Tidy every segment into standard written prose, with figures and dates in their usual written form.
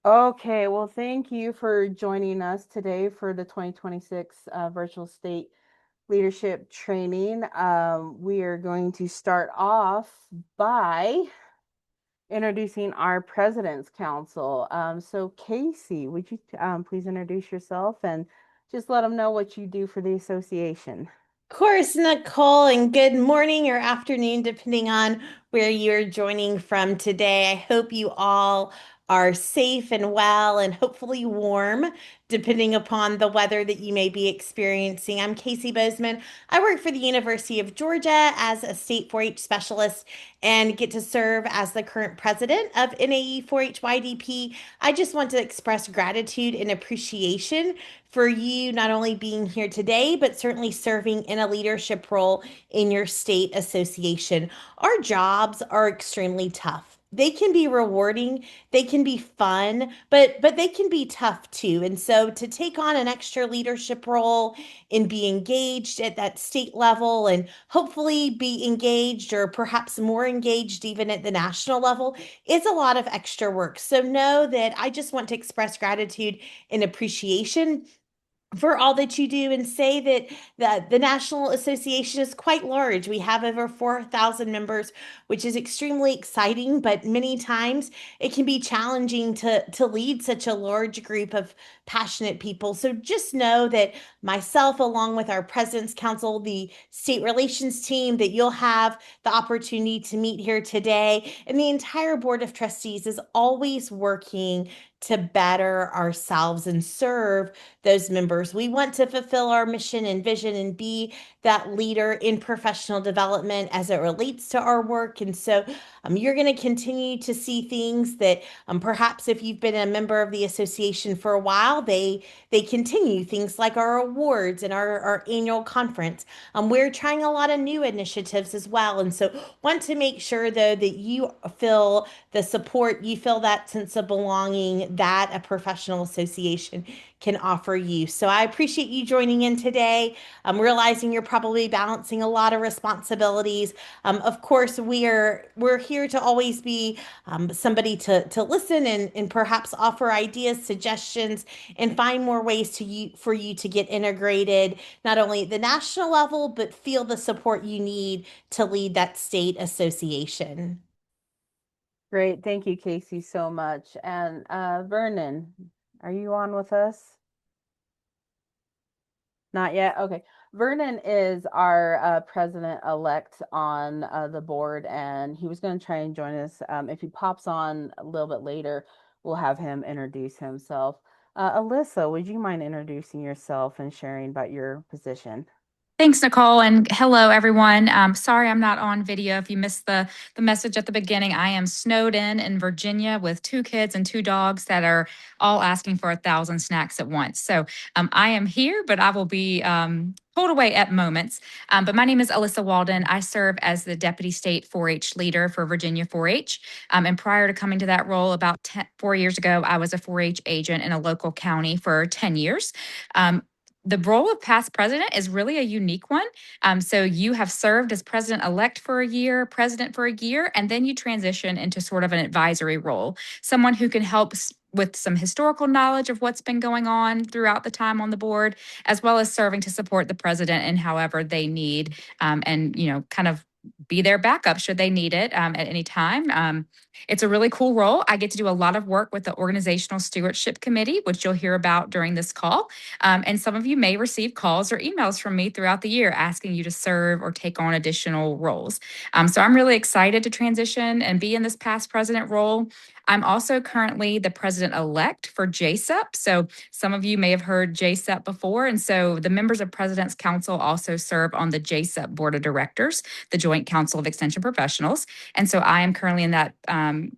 Okay, well, thank you for joining us today for the 2026 Virtual State Leadership Training. We are going to start off by introducing our President's Council. So, Casey, would you please introduce yourself and just let them know what you do for the association? Of course, Nicole, and good morning or afternoon, depending on where you're joining from today. I hope you all are safe and well and hopefully warm, depending upon the weather that you may be experiencing. I'm Casey Bozeman. I work for the University of Georgia as a state 4-H specialist and get to serve as the current president of NAE 4-H YDP. I just want to express gratitude and appreciation for you not only being here today, but certainly serving in a leadership role in your state association. Our jobs are extremely tough. They can be rewarding, they can be fun, but they can be tough too. And so to take on an extra leadership role and be engaged at that state level and hopefully be engaged or perhaps more engaged even at the national level is a lot of extra work. So know that I just want to express gratitude and appreciation for all that you do and say that the National Association is quite large. We have over 4,000 members, which is extremely exciting, but many times it can be challenging to lead such a large group of passionate people. So just know that myself, along with our President's Council, the state relations team, that you'll have the opportunity to meet here today, and the entire Board of Trustees is always working to better ourselves and serve those members. We want to fulfill our mission and vision and be that leader in professional development as it relates to our work. And so you're going to continue to see things that perhaps if you've been a member of the association for a while, they continue things like our awards and our annual conference. We're trying a lot of new initiatives as well. And so want to make sure though that you feel the support, you feel that sense of belonging that a professional association can offer you. So I appreciate you joining in today. I'm realizing you're probably balancing a lot of responsibilities. Of course, we're here to always be somebody to listen and perhaps offer ideas, suggestions, and find more ways for you to get integrated, not only at the national level, but feel the support you need to lead that state association. Great. Thank you, Casey, so much. And Vernon, are you on with us? Not yet. Okay. Vernon is our president-elect on the board, and he was going to try and join us. If he pops on a little bit later, we'll have him introduce himself. Alyssa, would you mind introducing yourself and sharing about your position? Thanks, Nicole, and hello, everyone. Sorry I'm not on video. If you missed the message at the beginning, I am snowed in Virginia with two kids and two dogs that are all asking for 1,000 snacks at once. So I am here, but I will be pulled away at moments. But my name is Alyssa Walden. I serve as the Deputy State 4-H leader for Virginia 4-H. And prior to coming to that role about 4 years ago, I was a 4-H agent in a local county for 10 years. The role of past president is really a unique one. So you have served as president elect for a year, president for a year, and then you transition into sort of an advisory role, someone who can help with some historical knowledge of what's been going on throughout the time on the board, as well as serving to support the president in however they need, and kind of be their backup should they need it at any time. It's a really cool role. I get to do a lot of work with the Organizational Stewardship Committee, which you'll hear about during this call. And some of you may receive calls or emails from me throughout the year asking you to serve or take on additional roles. So I'm really excited to transition and be in this past president role. I'm also currently the president elect for JSEP. So some of you may have heard JSEP before. And so the members of President's Council also serve on the JSEP Board of Directors, the Joint Council of Extension Professionals. And so I am currently in that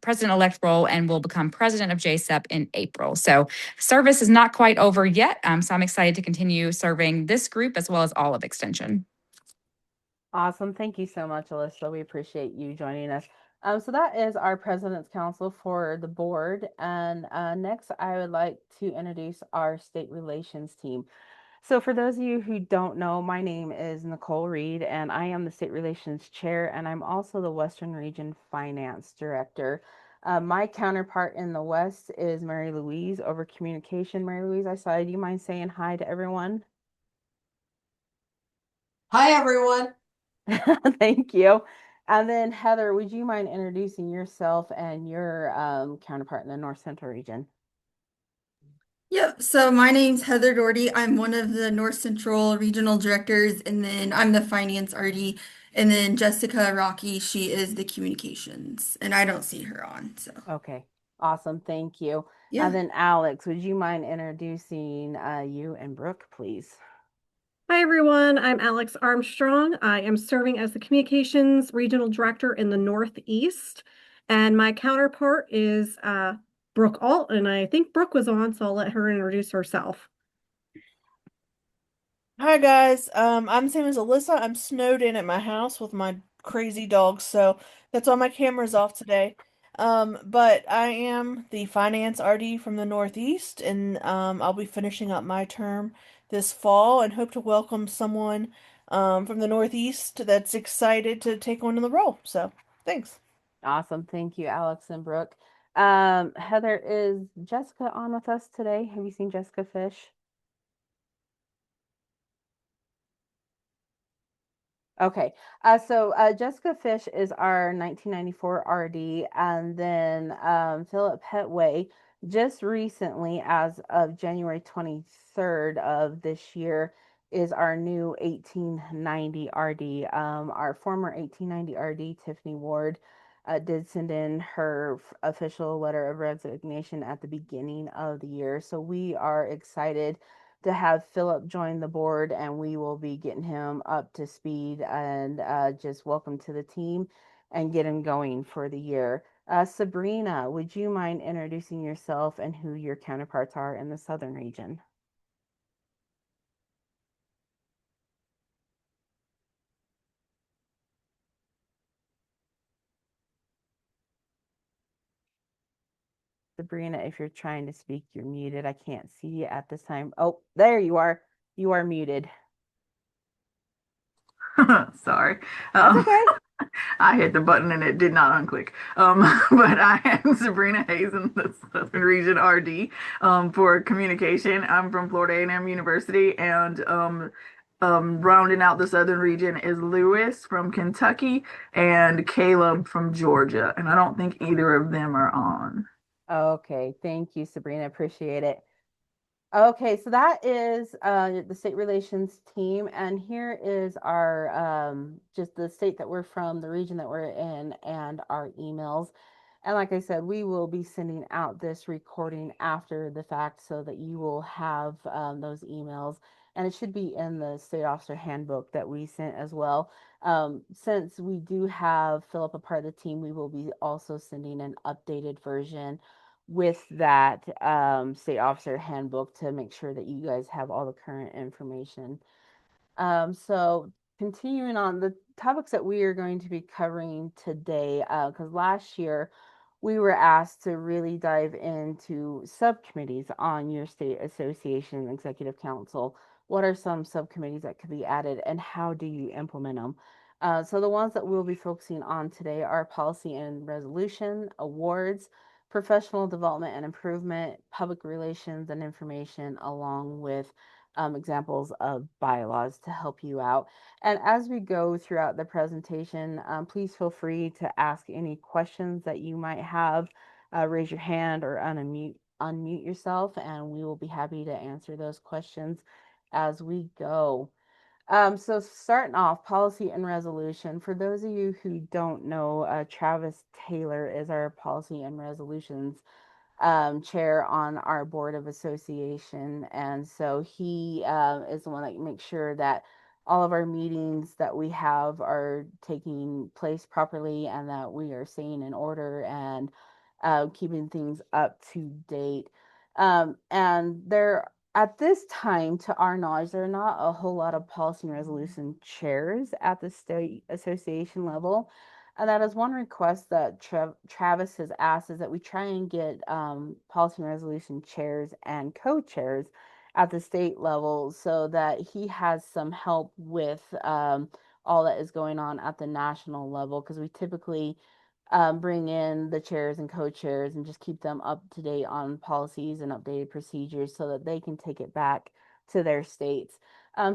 president elect role and will become president of JSEP in April. So service is not quite over yet. So I'm excited to continue serving this group as well as all of Extension. Awesome. Thank you so much, Alyssa. We appreciate you joining us. So that is our President's Council for the board. And next, I would like to introduce our state relations team. So for those of you who don't know, my name is Nicole Reed, and I am the State Relations Chair, and I'm also the Western Region Finance Director. My counterpart in the West is Mary Louise over communication. Mary Louise, I saw you. Do you mind saying hi to everyone? Hi, everyone. Thank you. And then Heather, would you mind introducing yourself and your counterpart in the North Central region? Yep, so my name's Heather Doherty. I'm one of the North Central Regional Directors, and then I'm the Finance RD. And then Jessica Rocky, she is the Communications, and I don't see her on, so Okay, awesome. Thank you. And yeah. then Alex, would you mind introducing you and Brooke, please? Hi, everyone. I'm Alex Armstrong. I am serving as the Communications Regional Director in the Northeast. And my counterpart is Brooke Alt. And I think Brooke was on, so I'll let her introduce herself. Hi guys, I'm the same as Alyssa. I'm snowed in at my house with my crazy dogs, so that's why my camera's off today. But I am the finance RD from the Northeast, and I'll be finishing up my term this fall and hope to welcome someone from the Northeast that's excited to take on the role. So, thanks. Awesome. Thank you, Alex and Brooke. Heather, is Jessica on with us today? Have you seen Jessica Fish? Okay. So Jessica Fish is our 1994 RD, and then Philip Petway just recently, as of January 23rd of this year, is our new 1890 RD. Our former 1890 RD, Tiffany Ward, did send in her official letter of resignation at the beginning of the year. So we are excited to have Philip join the board, and we will be getting him up to speed and just welcome to the team and get him going for the year. Sabrina, would you mind introducing yourself and who your counterparts are in the Southern region? Sabrina, if you're trying to speak, you're muted. I can't see you at this time. Oh, there you are. You are muted. Sorry. That's Um, okay. I hit the button and it did not unclick. But I am Sabrina Hayes in the Southern Region RD for communication. I'm from Florida A&M University, and rounding out the Southern Region is Lewis from Kentucky and Caleb from Georgia. And I don't think either of them are on. Okay, thank you, Sabrina. Appreciate it. Okay, so that is the state relations team, and here is our just the state that we're from, the region that we're in, and our emails. And like I said, we will be sending out this recording after the fact so that you will have those emails, and it should be in the state officer handbook that we sent as well. Since we do have Philip a part of the team, we will be also sending an updated version with that state officer handbook to make sure that you guys have all the current information. So continuing on the topics that we are going to be covering today, because last year we were asked to really dive into subcommittees on your state association executive council. What are some subcommittees that could be added, and how do you implement them? So the ones that we'll be focusing on today are policy and resolution, awards, professional development and improvement, public relations and information, along with examples of bylaws to help you out. And as we go throughout the presentation, please feel free to ask any questions that you might have. Raise your hand or unmute yourself, and we will be happy to answer those questions as we go. So starting off, policy and resolution. For those of you who don't know, Travis Taylor is our policy and resolutions chair on our board of association, and so he is the one that makes sure that all of our meetings that we have are taking place properly and that we are staying in order and keeping things up to date. And there, at this time, to our knowledge, there are not a whole lot of policy and resolution chairs at the state association level. And that is one request that Travis has asked, is that we try and get policy and resolution chairs and co-chairs at the state level so that he has some help with all that is going on at the national level, because we typically bring in the chairs and co-chairs and just keep them up to date on policies and updated procedures so that they can take it back to their states.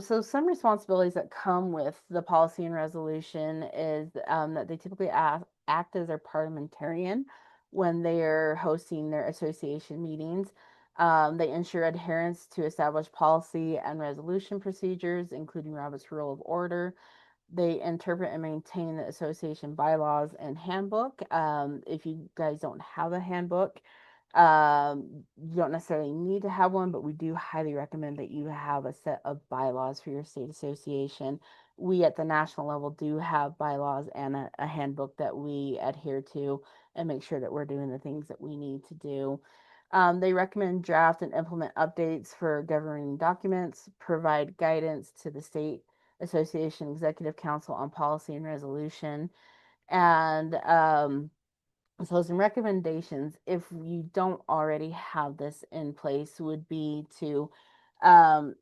So some responsibilities that come with the policy and resolution is that they typically act as their parliamentarian when they're hosting their association meetings. They ensure adherence to established policy and resolution procedures, including Robert's Rule of Order. They interpret and maintain the association bylaws and handbook. If you guys don't have a handbook, you don't necessarily need to have one, but we do highly recommend that you have a set of bylaws for your state association. We at the national level do have bylaws and a handbook that we adhere to and make sure that we're doing the things that we need to do. They recommend draft and implement updates for governing documents, provide guidance to the state association executive council on policy and resolution, and so some recommendations, if you don't already have this in place, would be to um,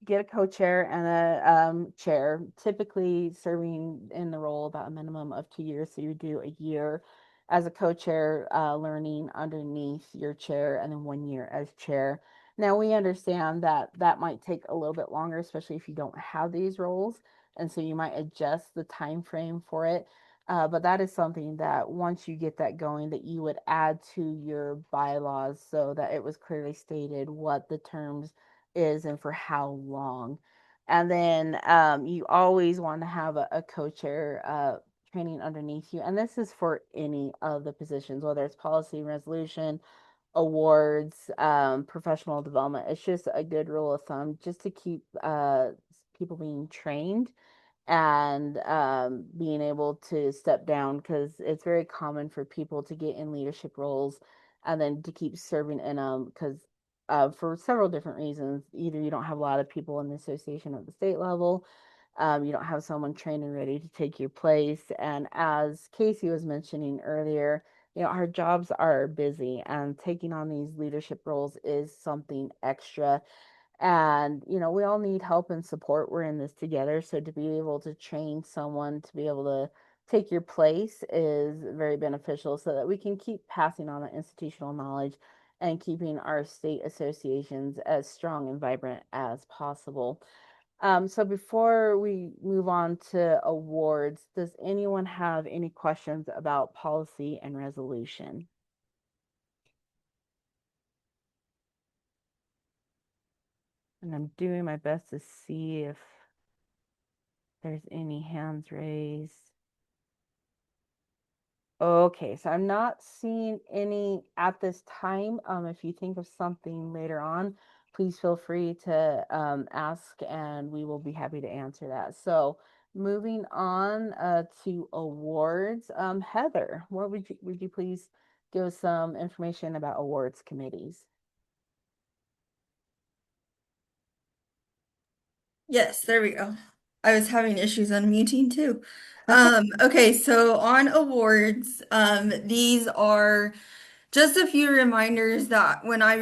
get a co-chair and a chair, typically serving in the role about a minimum of 2 years. So you do a year as a co-chair, learning underneath your chair, and then 1 year as chair. Now we understand that that might take a little bit longer, especially if you don't have these roles, and so you might adjust the time frame for it. But that is something that once you get that going, that you would add to your bylaws so that it was clearly stated what the terms is and for how long. And then you always want to have a co-chair training underneath you. And this is for any of the positions, whether it's policy and resolution, awards, professional development. It's just a good rule of thumb just to keep people being trained and being able to step down, because it's very common for people to get in leadership roles and then to keep serving in them because for several different reasons. Either you don't have a lot of people in the association at the state level, you don't have someone trained and ready to take your place. And as Casey was mentioning earlier, our jobs are busy, and taking on these leadership roles is something extra. And we all need help and support. We're in this together, so to be able to train someone to be able to take your place is very beneficial, so that we can keep passing on the institutional knowledge and keeping our state associations as strong and vibrant as possible. So before we move on to awards, does anyone have any questions about policy and resolution? And I'm doing my best to see if there's any hands raised. Okay, so I'm not seeing any at this time. If you think of something later on, please feel free to ask, and we will be happy to answer that. So moving on to awards. Heather, what would you please give us some information about awards committees? Yes, there we go. I was having issues unmuting too. Okay, so on awards, these are just a few reminders that when I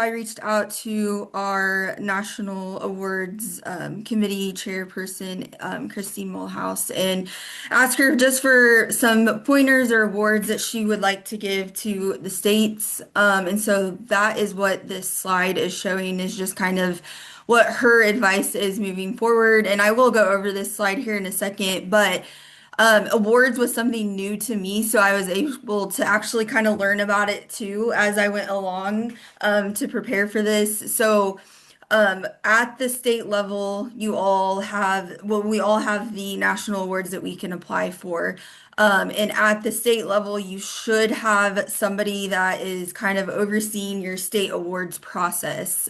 reached out to our national awards committee chairperson, Christine Mulhouse, and asked her just for some pointers or awards that she would like to give to the states. And so that is what this slide is showing, is just kind of what her advice is moving forward. And I will go over this slide here in a second, but awards was something new to me, so I was able to actually kind of learn about it too as I went along to prepare for this. So, at the state level, we all have the national awards that we can apply for. And at the state level, you should have somebody that is kind of overseeing your state awards process.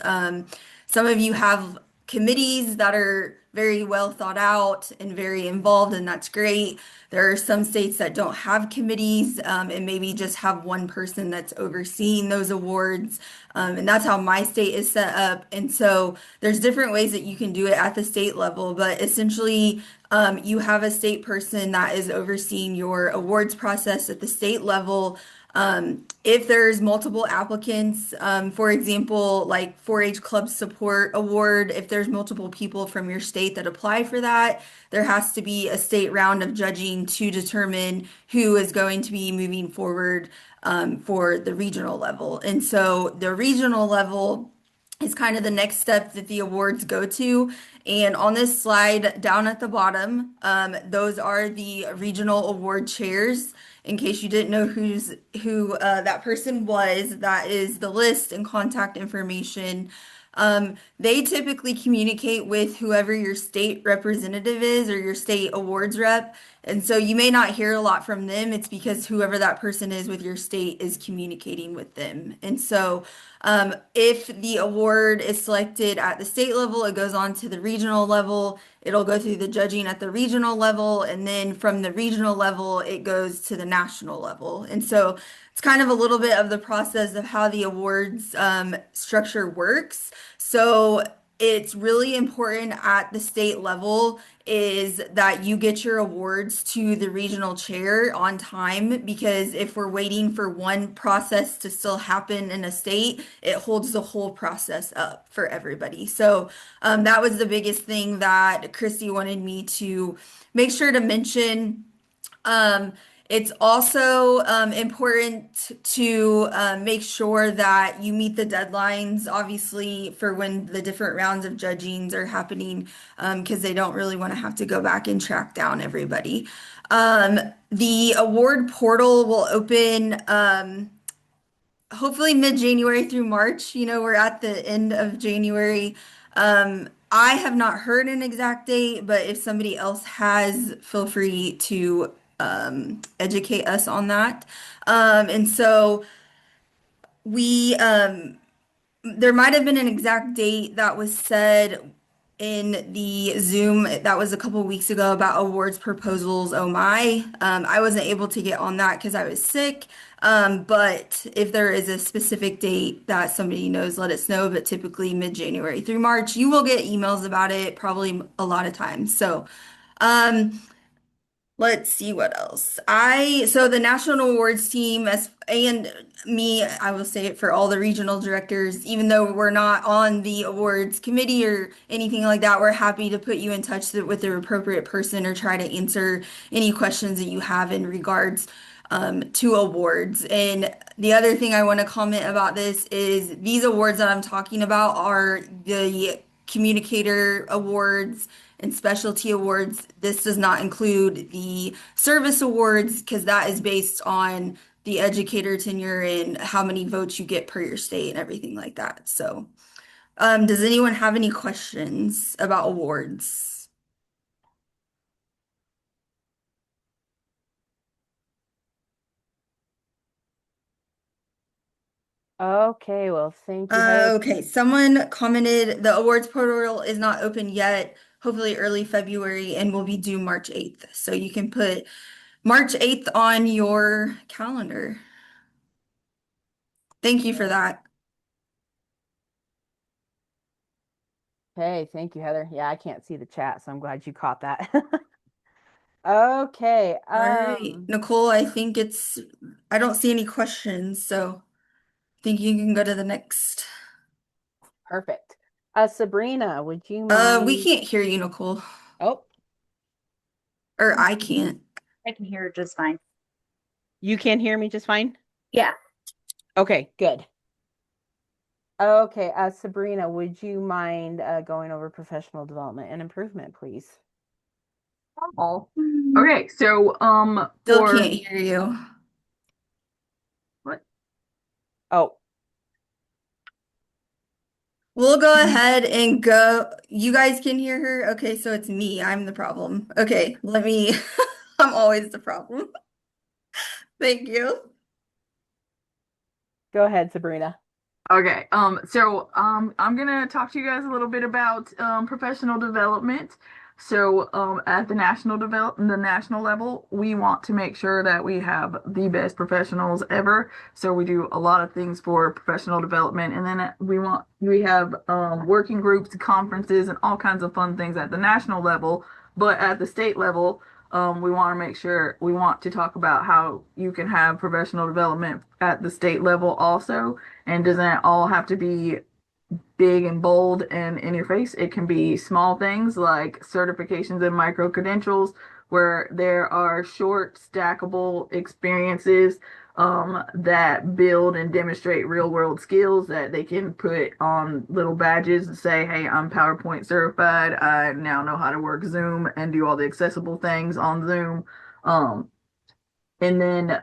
Some of you have committees that are very well thought out and very involved, and that's great. There are some states that don't have committees, and maybe just have one person that's overseeing those awards. And that's how my state is set up. And so there's different ways that you can do it at the state level, but essentially, you have a state person that is overseeing your awards process at the state level. If there's multiple applicants, for example, like 4-H Club Support Award, if there's multiple people from your state that apply for that, there has to be a state round of judging to determine who is going to be moving forward for the regional level. And so the regional level is kind of the next step that the awards go to. And on this slide down at the bottom, those are the regional award chairs. In case you didn't know who that person was, that is the list and contact information. They typically communicate with whoever your state representative is or your state awards rep. And so you may not hear a lot from them. It's because whoever that person is with your state is communicating with them. And so if the award is selected at the state level, it goes on to the regional level. It'll go through the judging at the regional level, and then from the regional level, it goes to the national level. And so it's kind of a little bit of the process of how the awards structure works. So it's really important at the state level is that you get your awards to the regional chair on time, because if we're waiting for one process to still happen in a state, it holds the whole process up for everybody. So that was the biggest thing that Christy wanted me to make sure to mention. Um, it's also important to make sure that you meet the deadlines, obviously, for when the different rounds of judgings are happening, because they don't really want to have to go back and track down everybody. The award portal will open hopefully mid-January through March. You know, we're at the end of January. I have not heard an exact date, but if somebody else has, feel free to educate us on that. And so we there might have been an exact date that was said in the Zoom that was a couple weeks ago about awards proposals. Oh my, I wasn't able to get on that because I was sick. But if there is a specific date that somebody knows, let us know. But typically mid-January through March, you will get emails about it probably a lot of times. So, um, let's see what else. So the national awards team and me, I will say it for all the regional directors, even though we're not on the awards committee or anything like that, we're happy to put you in touch with the appropriate person or try to answer any questions that you have in regards to awards. And the other thing I want to comment about this is these awards that I'm talking about are the communicator awards and specialty awards. This does not include the service awards because that is based on the educator tenure and how many votes you get per your state and everything like that. So, does anyone have any questions about awards? Okay, well, thank you, Heather. Okay, someone commented the awards portal is not open yet, hopefully early February, and will be due March 8th. So you can put March 8th on your calendar. Thank you for that. Okay, thank you, Heather. Yeah, I can't see the chat, so I'm glad you caught that. Okay, All right, Nicole, I don't see any questions, so I think you can go to the next. perfect. Sabrina, would you We mind? can't hear you, Nicole, Oh, or I can't. I can hear it just fine. you can hear me just fine? Yeah. Okay, good. Okay, Sabrina, would you mind going over professional development and improvement, please? Oh. Okay, so Still for can't hear you. what? Oh, We'll go ahead and go. You guys can hear her? Okay, so it's me. I'm the problem. Okay, I'm always the problem. Thank you. go ahead, Sabrina. Okay, I'm gonna talk to you guys a little bit about professional development. So at the national level, we want to make sure that we have the best professionals ever. So we do a lot of things for professional development, and then we have working groups, conferences, and all kinds of fun things at the national level. But at the state level, We want to make sure we want to talk about how you can have professional development at the state level also, and doesn't all have to be big and bold and in your face. It can be small things like certifications and micro credentials, where there are short, stackable experiences that build and demonstrate real world skills that they can put on little badges and say, hey, I'm PowerPoint certified. I now know how to work Zoom and do all the accessible things on Zoom. Um, and then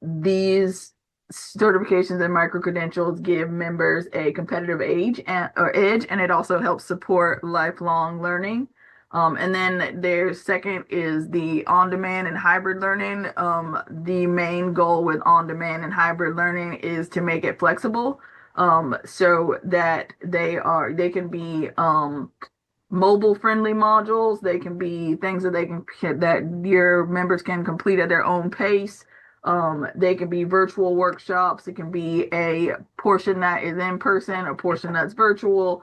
these certifications and micro credentials give members a competitive edge, and it also helps support lifelong learning. And then their second is the on-demand and hybrid learning. The main goal with on-demand and hybrid learning is to make it flexible, so that they can be mobile friendly modules. They can be things that that your members can complete at their own pace. They can be virtual workshops. It can be a portion that is in person, a portion that's virtual.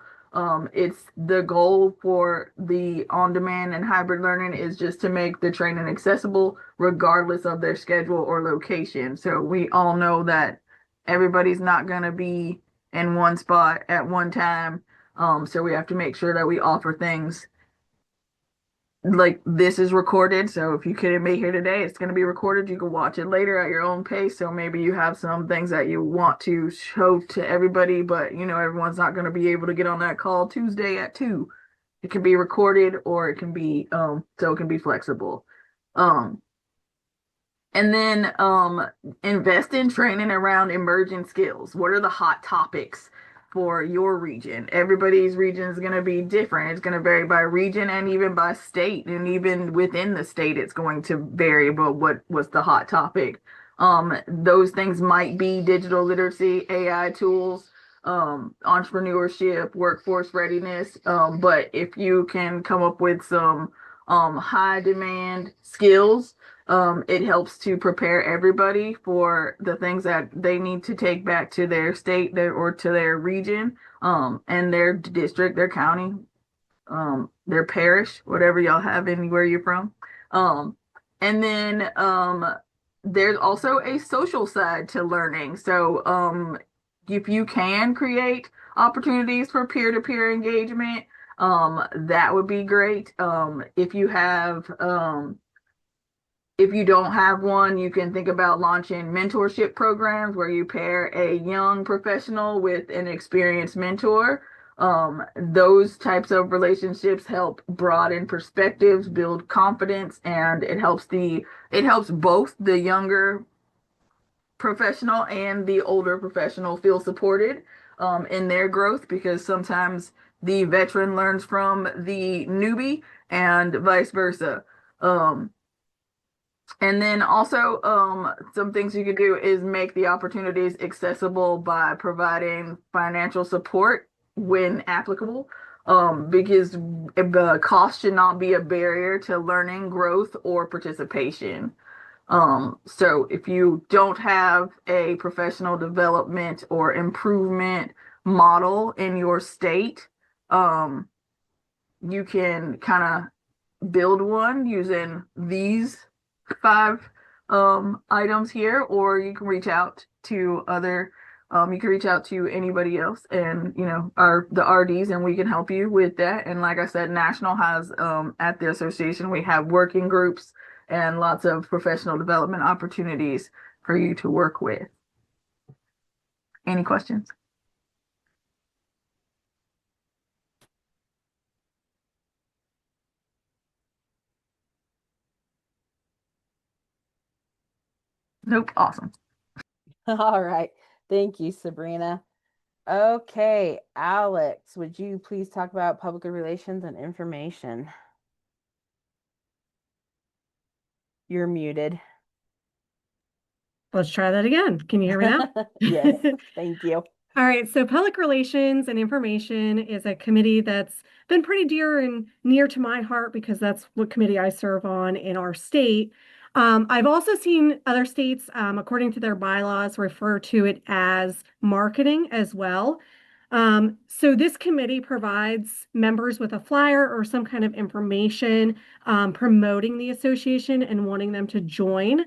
It's the goal for the on-demand and hybrid learning is just to make the training accessible regardless of their schedule or location. So we all know that everybody's not going to be in one spot at one time. So we have to make sure that we offer things like this is recorded. So if you couldn't be here today, it's going to be recorded. You can watch it later at your own pace. So maybe you have some things that you want to show to everybody, but everyone's not going to be able to get on that call Tuesday at 2. It can be recorded, or it can be so it can be flexible. Um and then invest in training around emerging skills. What are the hot topics for your region? Everybody's region is going to be different. It's going to vary by region and even by state. And even within the state, it's going to vary about what was the hot topic. Those things might be digital literacy, AI tools, entrepreneurship, workforce readiness. But if you can come up with some high demand skills, it helps to prepare everybody for the things that they need to take back to their state, or to their region, and their district, their county, their parish, whatever y'all have anywhere you're from. And then there's also a social side to learning. So if you can create opportunities for peer-to-peer engagement, that would be great. If you don't have one, you can think about launching mentorship programs where you pair a young professional with an experienced mentor. Those types of relationships help broaden perspectives, build confidence, and it helps both the younger professional and the older professional feel supported in their growth, because sometimes the veteran learns from the newbie and vice versa. Um, and then also, some things you could do is make the opportunities accessible by providing financial support when applicable, because the cost should not be a barrier to learning, growth, or participation. So if you don't have a professional development or improvement model in your state, you can kind of build one using these 5 items here, or you can reach out to anybody else, and the RDs, and we can help you with that. And like I said, National has at the association, we have working groups and lots of professional development opportunities for you to work with. Any questions? Nope. Awesome. All right. Thank you, Sabrina. Okay, Alex, would you please talk about public relations and information? You're muted. Let's try that again. Can you hear me now? Yes, thank you. All right, so public relations and information is a committee that's been pretty dear and near to my heart because that's what committee I serve on in our state. I've also seen other states, according to their bylaws, refer to it as marketing as well. So this committee provides members with a flyer or some kind of information promoting the association and wanting them to join.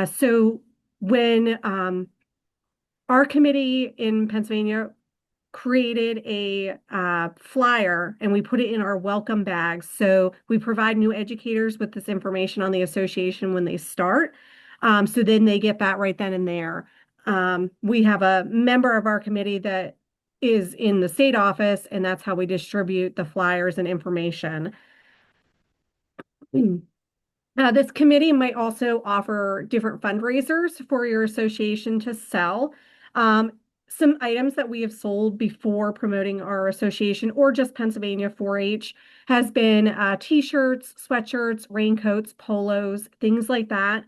So when our committee in Pennsylvania created a flyer and we put it in our welcome bags. So we provide new educators with this information on the association when they start. So then they get that right then and there. We have a member of our committee that is in the state office, and that's how we distribute the flyers and information. This committee might also offer different fundraisers for your association to sell. Um, some items that we have sold before promoting our association or just Pennsylvania 4-H has been t-shirts, sweatshirts, raincoats, polos, things like that.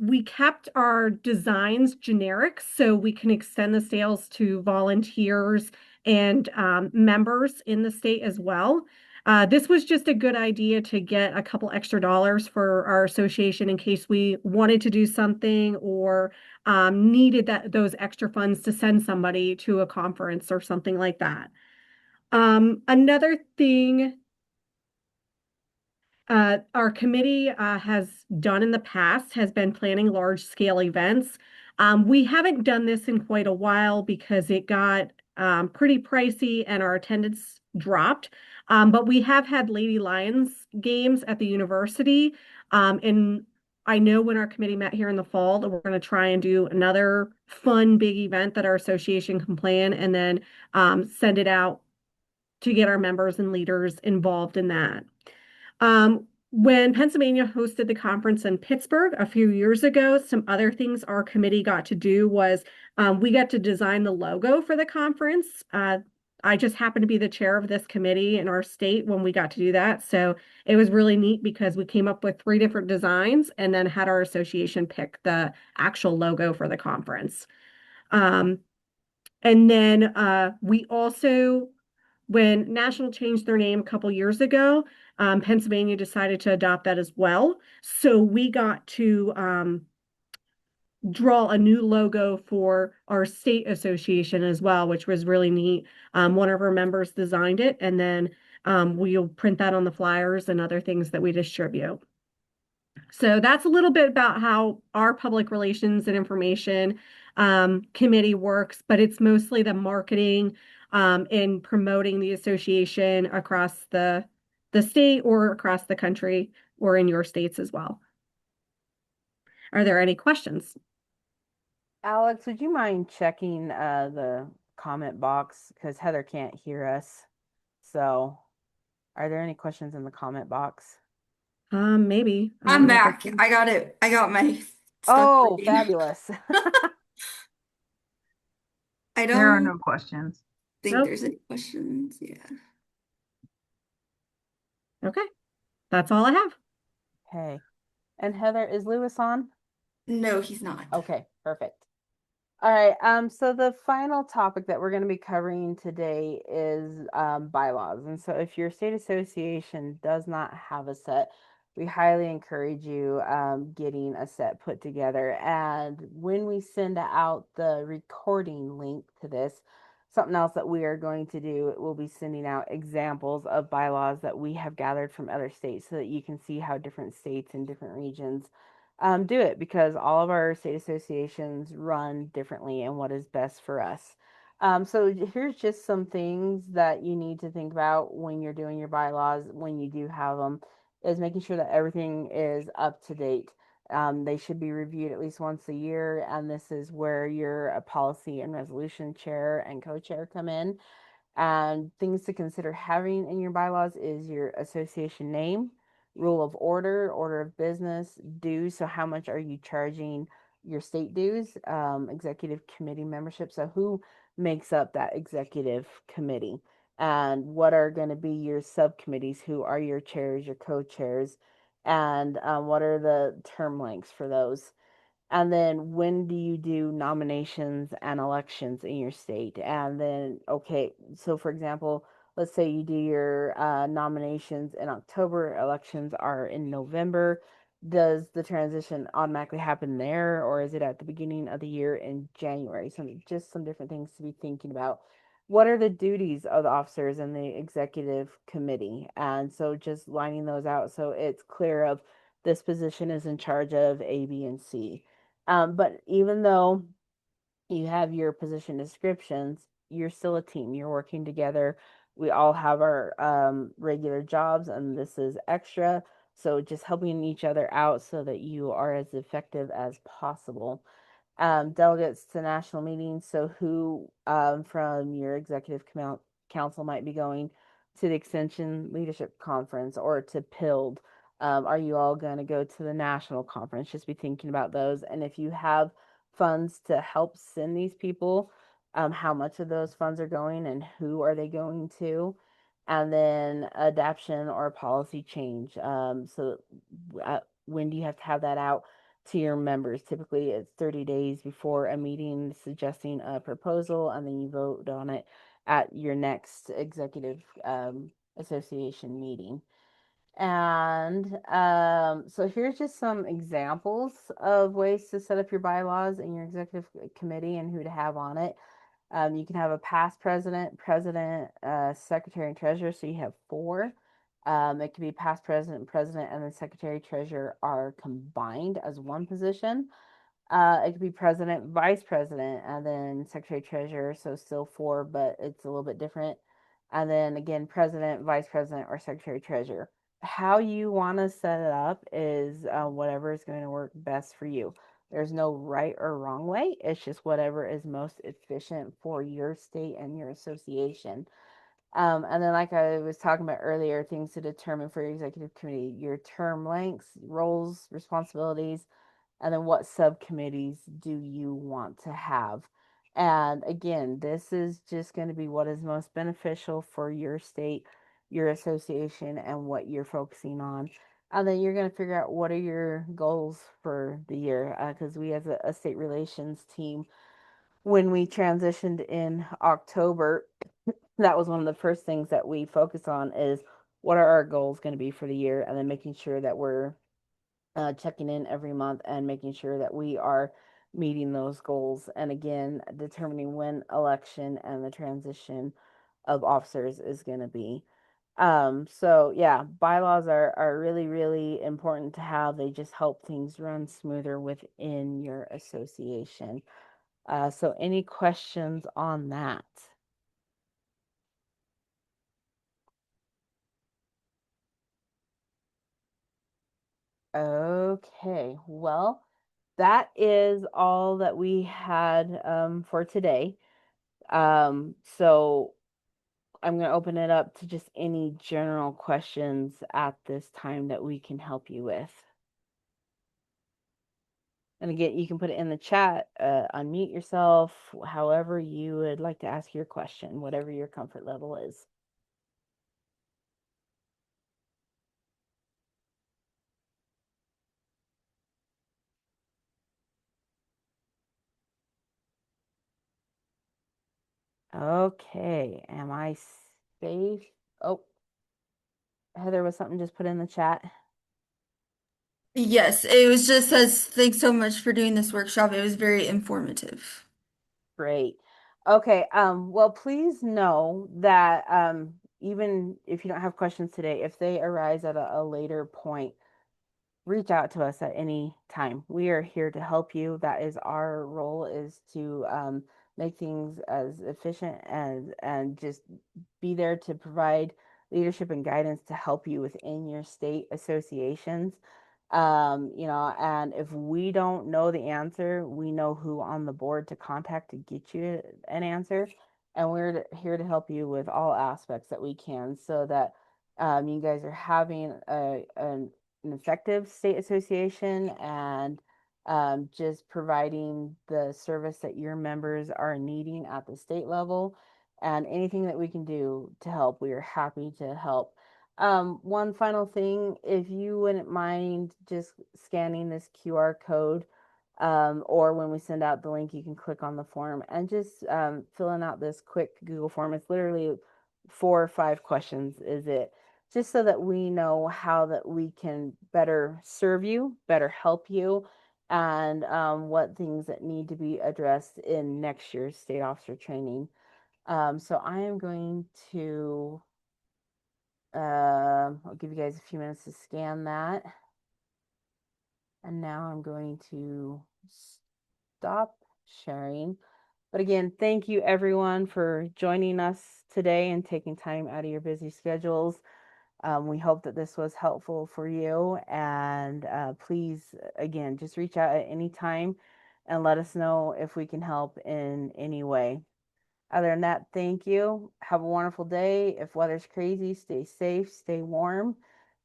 We kept our designs generic so we can extend the sales to volunteers and members in the state as well. This was just a good idea to get a couple extra dollars for our association in case we wanted to do something or needed those extra funds to send somebody to a conference or something like that. Another thing our committee has done in the past has been planning large scale events. We haven't done this in quite a while because it got pretty pricey and our attendance dropped. But we have had Lady Lions games at the university. And I know when our committee met here in the fall that we're going to try and do another fun big event that our association can plan and then send it out to get our members and leaders involved in that. When Pennsylvania hosted the conference in Pittsburgh a few years ago, some other things our committee got to do was we got to design the logo for the conference. I just happened to be the chair of this committee in our state when we got to do that. So it was really neat because we came up with 3 different designs and then had our association pick the actual logo for the conference. And then we also, when National changed their name a couple years ago, Pennsylvania decided to adopt that as well. So we got to draw a new logo for our state association as well, which was really neat. One of our members designed it, and then we'll print that on the flyers and other things that we distribute. So that's a little bit about how our public relations and information committee works, but it's mostly the marketing and promoting the association across the state or across the country or in your states as well. Are there any questions? Alex, would you mind checking the comment box because Heather can't hear us? So, are there any questions in the comment box? Maybe. I I'm don't know if back. I got it. I got my stuff Oh, working. fabulous. I There are don't no questions. think Nope. there's any questions. Yeah. Okay. That's all I have. Okay. And Heather, is Lewis on? No, he's not. Okay, perfect. All right, so the final topic that we're going to be covering today is bylaws. And so if your state association does not have a set, we highly encourage you getting a set put together. And when we send out the recording link to this, something else that we are going to do, we'll be sending out examples of bylaws that we have gathered from other states so that you can see how different states and different regions do it because all of our state associations run differently and what is best for us. So here's just some things that you need to think about when you're doing your bylaws, when you do have them, is making sure that everything is up to date. They should be reviewed at least once a year, and this is where your policy and resolution chair and co-chair come in. And things to consider having in your bylaws is your association name, rule of order, order of business, dues. So how much are you charging your state dues? Executive committee membership. So who makes up that executive committee? And what are going to be your subcommittees? Who are your chairs, your co-chairs? And what are the term lengths for those? And then when do you do nominations and elections in your state? And then, okay, so for example, let's say you do your nominations in October, elections are in November. Does the transition automatically happen there, or is it at the beginning of the year in January? So just some different things to be thinking about what are the duties of the officers in the executive committee? And so just lining those out so it's clear of this position is in charge of A, B, and C. But even though you have your position descriptions, you're still a team. You're working together. We all have our regular jobs, and this is extra. So just helping each other out so that you are as effective as possible. Delegates to national meetings. So who from your executive council might be going to the Extension Leadership Conference or to PILD? Are you all going to go to the national conference? Just be thinking about those. And if you have funds to help send these people, how much of those funds are going and who are they going to? And then adaptation or policy change. When do you have to have that out to your members? Typically, it's 30 days before a meeting suggesting a proposal, and then you vote on it at your next executive association meeting. And so here's just some examples of ways to set up your bylaws in your executive committee and who to have on it. You can have a past president, secretary, and treasurer. So you have four. It could be past president, and then secretary, treasurer are combined as one position. It could be president, vice president, and then secretary, treasurer. So still four, but it's a little bit different. And then again, president, vice president, or secretary, treasurer. How you want to set it up is whatever is going to work best for you. There's no right or wrong way. It's just whatever is most efficient for your state and your association. And then, like I was talking about earlier, things to determine for your executive committee: your term lengths, roles, responsibilities, and then what subcommittees do you want to have. And again, this is just going to be what is most beneficial for your state, your association, and what you're focusing on. And then you're going to figure out what are your goals for the year. Because we, as a state relations team, when we transitioned in October, that was one of the first things that we focus on is what are our goals going to be for the year, and then making sure that we're checking in every month and making sure that we are meeting those goals. And again, determining when election and the transition of officers is going to be. So yeah, bylaws are really, really important to have. They just help things run smoother within your association. So any questions on that? Okay, well, that is all that we had for today. So I'm going to open it up to just any general questions at this time that we can help you with. And again, you can put it in the chat, unmute yourself, however you would like to ask your question, whatever your comfort level is. Okay, am I safe? Oh, Heather, was something just put in the chat? Yes, it was just says, thanks so much for doing this workshop. It was very informative. Great. Okay, well, please know that even if you don't have questions today, if they arise at a later point, reach out to us at any time. We are here to help you. That is our role, is to make things as efficient and just be there to provide leadership and guidance to help you within your state associations. And if we don't know the answer, we know who on the board to contact to get you an answer. And we're here to help you with all aspects that we can so that you guys are having an effective state association and just providing the service that your members are needing at the state level. And anything that we can do to help, we are happy to help. One final thing, if you wouldn't mind just scanning this QR code, or when we send out the link, you can click on the form and just filling out this quick Google form. It's literally 4 or 5 questions, is it? Just so that we know how that we can better serve you, better help you, and what things that need to be addressed in next year's state officer training. So I am going to, I'll give you guys a few minutes to scan that. And now I'm going to stop sharing. But again, thank you everyone for joining us today and taking time out of your busy schedules. We hope that this was helpful for you. And please, again, just reach out at any time and let us know if we can help in any way. Other than that, thank you. Have a wonderful day. If weather's crazy, stay safe, stay warm,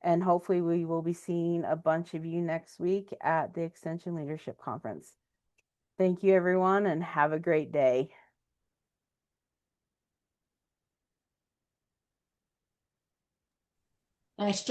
and hopefully we will be seeing a bunch of you next week at the Extension Leadership Conference. Thank you, everyone, and have a great day. Nice job.